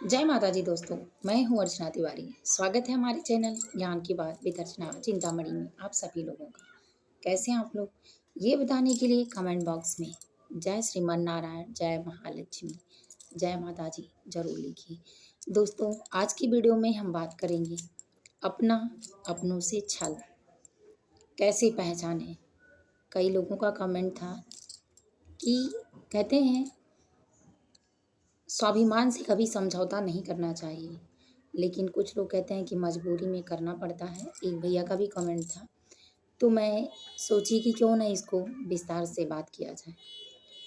जय माता जी दोस्तों। मैं हूँ अर्चना तिवारी। स्वागत है हमारे चैनल ज्ञान की बात विद अर्चना चिंतामणि में आप सभी लोगों का। कैसे हैं आप लोग, ये बताने के लिए कमेंट बॉक्स में जय श्रीमन नारायण, जय महालक्ष्मी, जय माता जी जरूर लिखिए। दोस्तों, आज की वीडियो में हम बात करेंगे अपना अपनों से छल कैसे पहचाने। कई लोगों का कमेंट था कि कहते हैं स्वाभिमान से कभी समझौता नहीं करना चाहिए, लेकिन कुछ लोग कहते हैं कि मजबूरी में करना पड़ता है। एक भैया का भी कमेंट था, तो मैं सोची कि क्यों ना इसको विस्तार से बात किया जाए।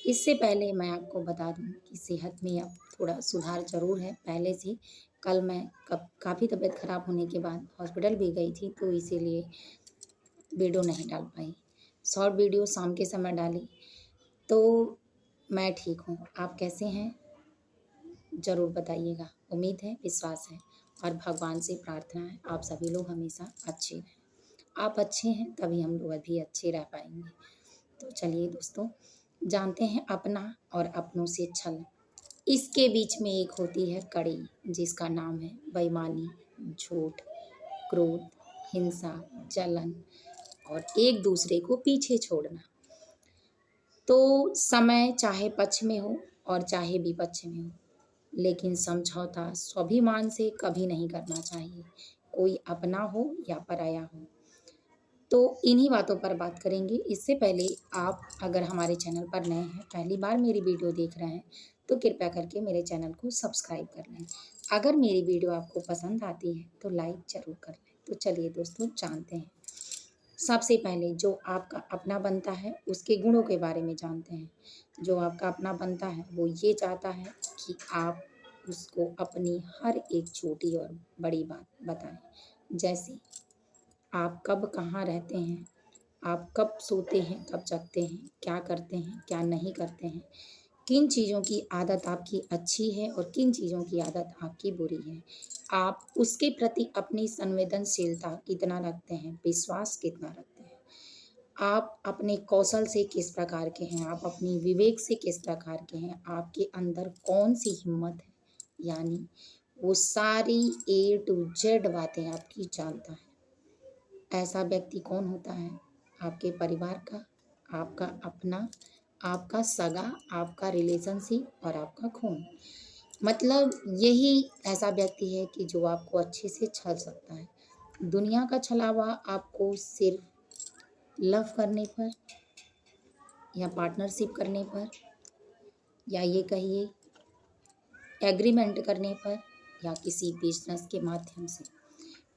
इससे पहले मैं आपको बता दूं कि सेहत में अब थोड़ा सुधार ज़रूर है पहले से। कल मैं काफ़ी तबीयत ख़राब होने के बाद हॉस्पिटल भी गई थी, तो इसीलिए वीडियो नहीं डाल पाई। शॉर्ट वीडियो शाम के समय डाली। तो मैं ठीक हूँ, आप कैसे हैं ज़रूर बताइएगा। उम्मीद है, विश्वास है और भगवान से प्रार्थना है आप सभी लोग हमेशा अच्छे रहें। आप अच्छे हैं तभी हम लोग भी अच्छे रह पाएंगे। तो चलिए दोस्तों, जानते हैं अपना और अपनों से छल। इसके बीच में एक होती है कड़ी, जिसका नाम है बेईमानी, झूठ, क्रोध, हिंसा, जलन और एक दूसरे को पीछे छोड़ना। तो समय चाहे पक्ष में हो और चाहे विपक्ष में हो, लेकिन समझौता स्वाभिमान से कभी नहीं करना चाहिए, कोई अपना हो या पराया हो। तो इन्हीं बातों पर बात करेंगे। इससे पहले आप अगर हमारे चैनल पर नए हैं, पहली बार मेरी वीडियो देख रहे हैं, तो कृपया करके मेरे चैनल को सब्सक्राइब कर लें। अगर मेरी वीडियो आपको पसंद आती है तो लाइक ज़रूर कर लें। तो चलिए दोस्तों, जानते हैं। सबसे पहले जो आपका अपना बनता है उसके गुणों के बारे में जानते हैं। जो आपका अपना बनता है वो ये चाहता है कि आप उसको अपनी हर एक छोटी और बड़ी बात बताएं। जैसे आप कब कहाँ रहते हैं, आप कब सोते हैं, कब जगते हैं, क्या करते हैं, क्या नहीं करते हैं, किन चीज़ों की आदत आपकी अच्छी है और किन चीज़ों की आदत आपकी बुरी है। आप उसके प्रति अपनी संवेदनशीलता कितना रखते हैं, विश्वास कितना रखते हैं। आप अपने कौशल से किस प्रकार के हैं, आप अपनी विवेक से किस प्रकार के हैं, आपके अंदर कौन-सी हिम्मत है, यानी वो सारी ए टू जेड बातें आपकी जानता है। ऐसा व्यक्ति कौन होता है? आपके परिवार का, आपका अपना, आपका सगा, आपका रिलेशनशिप और आपका खून। मतलब यही ऐसा व्यक्ति है कि जो आपको अच्छे से छल सकता है। दुनिया का छलावा आपको सिर्फ लव करने पर या पार्टनरशिप करने पर या ये कहिए एग्रीमेंट करने पर या किसी बिजनेस के माध्यम से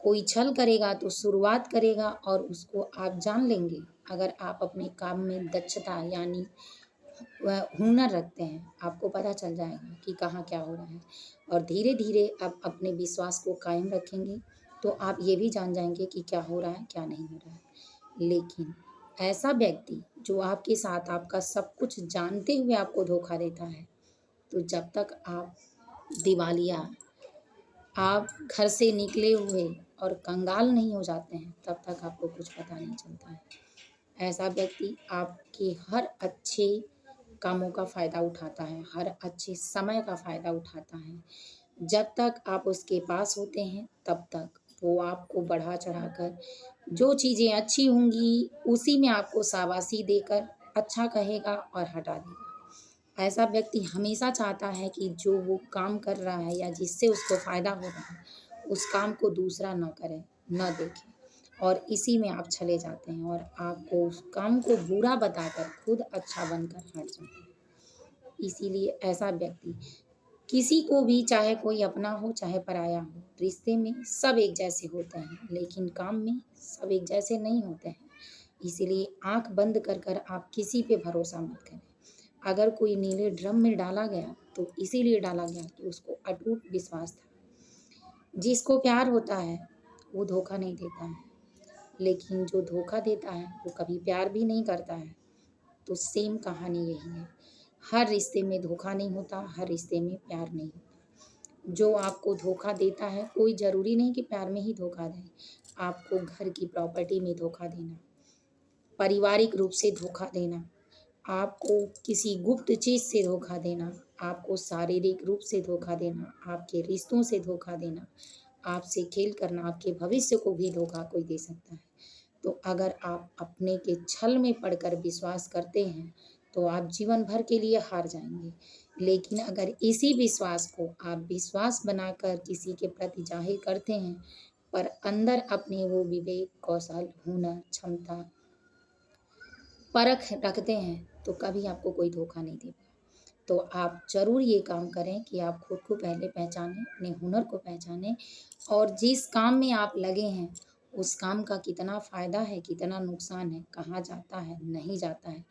कोई छल करेगा तो शुरुआत करेगा और उसको आप जान लेंगे। अगर आप अपने काम में दक्षता यानी वह हुनर रखते हैं, आपको पता चल जाएगा कि कहाँ क्या हो रहा है और धीरे धीरे आप अपने विश्वास को कायम रखेंगे तो आप ये भी जान जाएंगे कि क्या हो रहा है, क्या नहीं हो रहा है। लेकिन ऐसा व्यक्ति जो आपके साथ आपका सब कुछ जानते हुए आपको धोखा देता है, तो जब तक आप दिवालिया, आप घर से निकले हुए और कंगाल नहीं हो जाते हैं, तब तक आपको कुछ पता नहीं चलता है। ऐसा व्यक्ति आपके हर अच्छे कामों का फ़ायदा उठाता है, हर अच्छे समय का फ़ायदा उठाता है। जब तक आप उसके पास होते हैं, तब तक वो आपको बढ़ा-चढ़ाकर जो चीज़ें अच्छी होंगी, उसी में आपको शाबाशी देकर अच्छा कहेगा और हटा देगा। ऐसा व्यक्ति हमेशा चाहता है कि जो वो काम कर रहा है या जिससे उसको फ़ायदा हो रहा है, उस काम को दूसरा ना करे, ना देखे और इसी में आप चले जाते हैं और आपको उस काम को बुरा बताकर खुद अच्छा बनकर हट जाते हैं। इसीलिए ऐसा व्यक्ति किसी को भी, चाहे कोई अपना हो चाहे पराया हो, रिश्ते में सब एक जैसे होते हैं, लेकिन काम में सब एक जैसे नहीं होते हैं। इसीलिए आँख बंद कर कर आप किसी पे भरोसा मत करें। अगर कोई नीले ड्रम में डाला गया तो इसीलिए डाला गया कि उसको अटूट विश्वास था। जिसको प्यार होता है वो धोखा नहीं देता है, लेकिन जो धोखा देता है वो कभी प्यार भी नहीं करता है। तो सेम कहानी यही है। हर रिश्ते में धोखा नहीं होता, हर रिश्ते में प्यार नहीं होता। जो आपको धोखा देता है, कोई ज़रूरी नहीं कि प्यार में ही धोखा दे। आपको घर की प्रॉपर्टी में धोखा देना, पारिवारिक रूप से धोखा देना, आपको किसी गुप्त चीज़ से धोखा देना, आपको शारीरिक रूप से धोखा देना, आपके रिश्तों से धोखा देना, आपसे खेल करना, आपके भविष्य को भी धोखा कोई दे सकता है। तो अगर आप अपने के छल में पड़कर विश्वास करते हैं तो आप जीवन भर के लिए हार जाएंगे। लेकिन अगर इसी विश्वास को आप विश्वास बनाकर किसी के प्रति जाहिर करते हैं, पर अंदर अपने वो विवेक, कौशल, हुनर, क्षमता, परख रखते हैं, तो कभी आपको कोई धोखा नहीं दे पाएगा। तो आप ज़रूर ये काम करें कि आप खुद को पहले पहचानें, अपने हुनर को पहचानें और जिस काम में आप लगे हैं, उस काम का कितना फ़ायदा है, कितना नुकसान है, कहाँ जाता है, नहीं जाता है,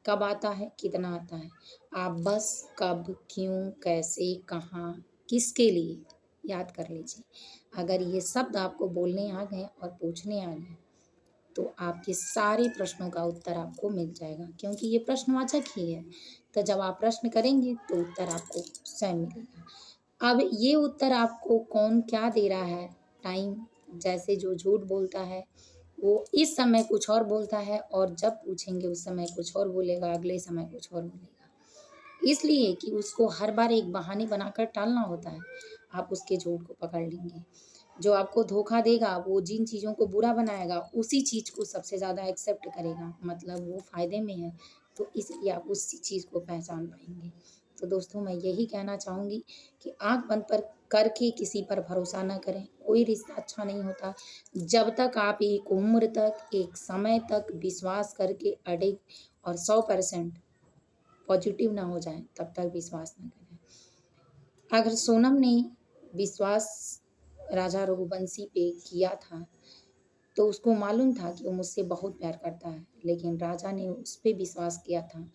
कब आता है, कितना आता है। आप बस कब, क्यों, कैसे, कहाँ, किसके लिए याद कर लीजिए। अगर ये शब्द आपको बोलने आ गए और पूछने आ गए, तो आपके सारे प्रश्नों का उत्तर आपको मिल जाएगा, क्योंकि ये प्रश्नवाचक ही है। तो जब आप प्रश्न करेंगे तो उत्तर आपको स्वयं मिलेगा। अब ये उत्तर आपको कौन क्या दे रहा है, टाइम, जैसे जो झूठ बोलता है वो इस समय कुछ और बोलता है और जब पूछेंगे उस समय कुछ और बोलेगा, अगले समय कुछ और बोलेगा। इसलिए कि उसको हर बार एक बहाने बनाकर टालना होता है, आप उसके झूठ को पकड़ लेंगे। जो आपको धोखा देगा वो जिन चीज़ों को बुरा बनाएगा उसी चीज़ को सबसे ज़्यादा एक्सेप्ट करेगा, मतलब वो फ़ायदे में है, तो इसलिए आप उसी चीज़ को पहचान पाएंगे। तो दोस्तों मैं यही कहना चाहूँगी कि आँख बंद पर करके किसी पर भरोसा ना करें। कोई रिश्ता अच्छा नहीं होता जब तक आप एक उम्र तक, एक समय तक विश्वास करके अड़े और 100% पॉजिटिव ना हो जाए, तब तक विश्वास ना करें। अगर सोनम ने विश्वास राजा रघुवंशी पे किया था, तो उसको मालूम था कि वो मुझसे बहुत प्यार करता है, लेकिन राजा ने उस पे विश्वास किया था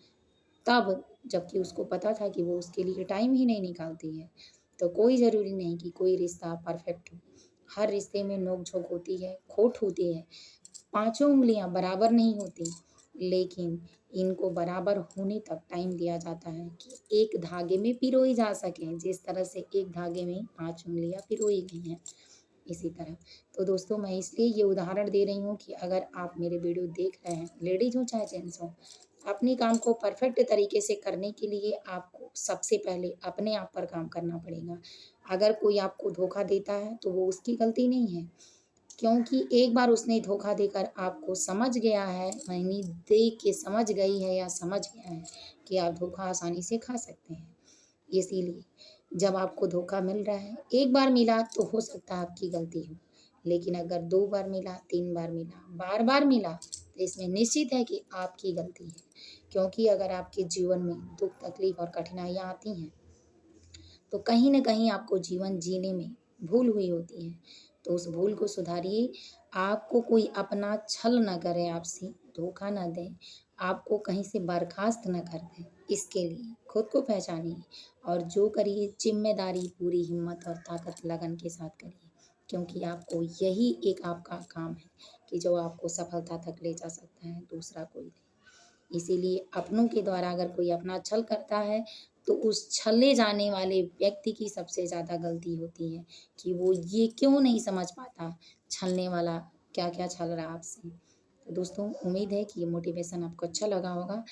तब, जबकि उसको पता था कि वो उसके लिए टाइम ही नहीं निकालती है। तो कोई ज़रूरी नहीं कि कोई रिश्ता परफेक्ट हो। हर रिश्ते में नोक-झोंक होती है, खोट होती है, पाँचों उँगलियाँ बराबर नहीं होती, लेकिन इनको बराबर होने तक टाइम दिया जाता है कि एक धागे में पिरोई जा सकें, जिस तरह से एक धागे में 5 उँगलियाँ पिरोई गई हैं, इसी तरह। तो दोस्तों मैं इसलिए ये उदाहरण दे रही हूँ कि अगर आप मेरे वीडियो देख रहे हैं, लेडीज़ हो चाहे जेंट्स हो, अपने काम को परफेक्ट तरीके से करने के लिए आपको सबसे पहले अपने आप पर काम करना पड़ेगा। अगर कोई आपको धोखा देता है तो वो उसकी गलती नहीं है, क्योंकि एक बार उसने धोखा देकर आपको समझ गया है, यानी देख के समझ गई है या समझ गया है कि आप धोखा आसानी से खा सकते हैं। इसीलिए जब आपको धोखा मिल रहा है, एक बार मिला तो हो सकता है आपकी गलती हो, लेकिन अगर 2 बार मिला, 3 बार मिला, बार-बार मिला, तो इसमें निश्चित है कि आपकी गलती है। क्योंकि अगर आपके जीवन में दुःख, तकलीफ और कठिनाइयाँ आती हैं, तो कहीं न कहीं आपको जीवन जीने में भूल हुई होती है। तो उस भूल को सुधारिए, आपको कोई अपना छल ना करे आपसे, धोखा ना दे, आपको कहीं से बर्खास्त ना कर दे। इसके लिए खुद को पहचानिए और जो करिए ज़िम्मेदारी, पूरी हिम्मत और ताकत लगन के साथ करिए, क्योंकि आपको यही एक आपका काम है कि जो आपको सफलता तक ले जा सकता है, दूसरा कोई नहीं। इसीलिए अपनों के द्वारा अगर कोई अपना छल करता है, तो उस छले जाने वाले व्यक्ति की सबसे ज़्यादा गलती होती है कि वो ये क्यों नहीं समझ पाता, छलने वाला क्या-क्या छल रहा है आपसे। तो दोस्तों उम्मीद है कि ये मोटिवेशन आपको अच्छा लगा होगा।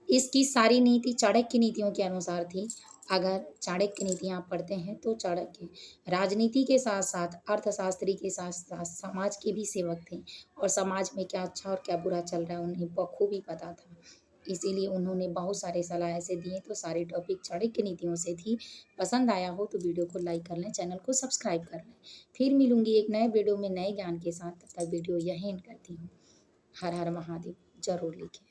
इसकी सारी नीति चाणक्य नीतियों के अनुसार थी। अगर चाणक्य नीतियाँ आप पढ़ते हैं तो चाणक्य राजनीति के साथ-साथ अर्थशास्त्री के साथ-साथ समाज के भी सेवक थे और समाज में क्या अच्छा और क्या बुरा चल रहा है उन्हें बखूबी पता था। इसीलिए उन्होंने बहुत सारे सलाह ऐसे दिए, तो सारे टॉपिक चाणक्य नीतियों से थी। पसंद आया हो तो वीडियो को लाइक कर लें, चैनल को सब्सक्राइब कर लें। फिर मिलूँगी एक नए वीडियो में नए ज्ञान के साथ, तब तक वीडियो यहीं एंड करती हूँ। हर हर महादेव ज़रूर लिखें।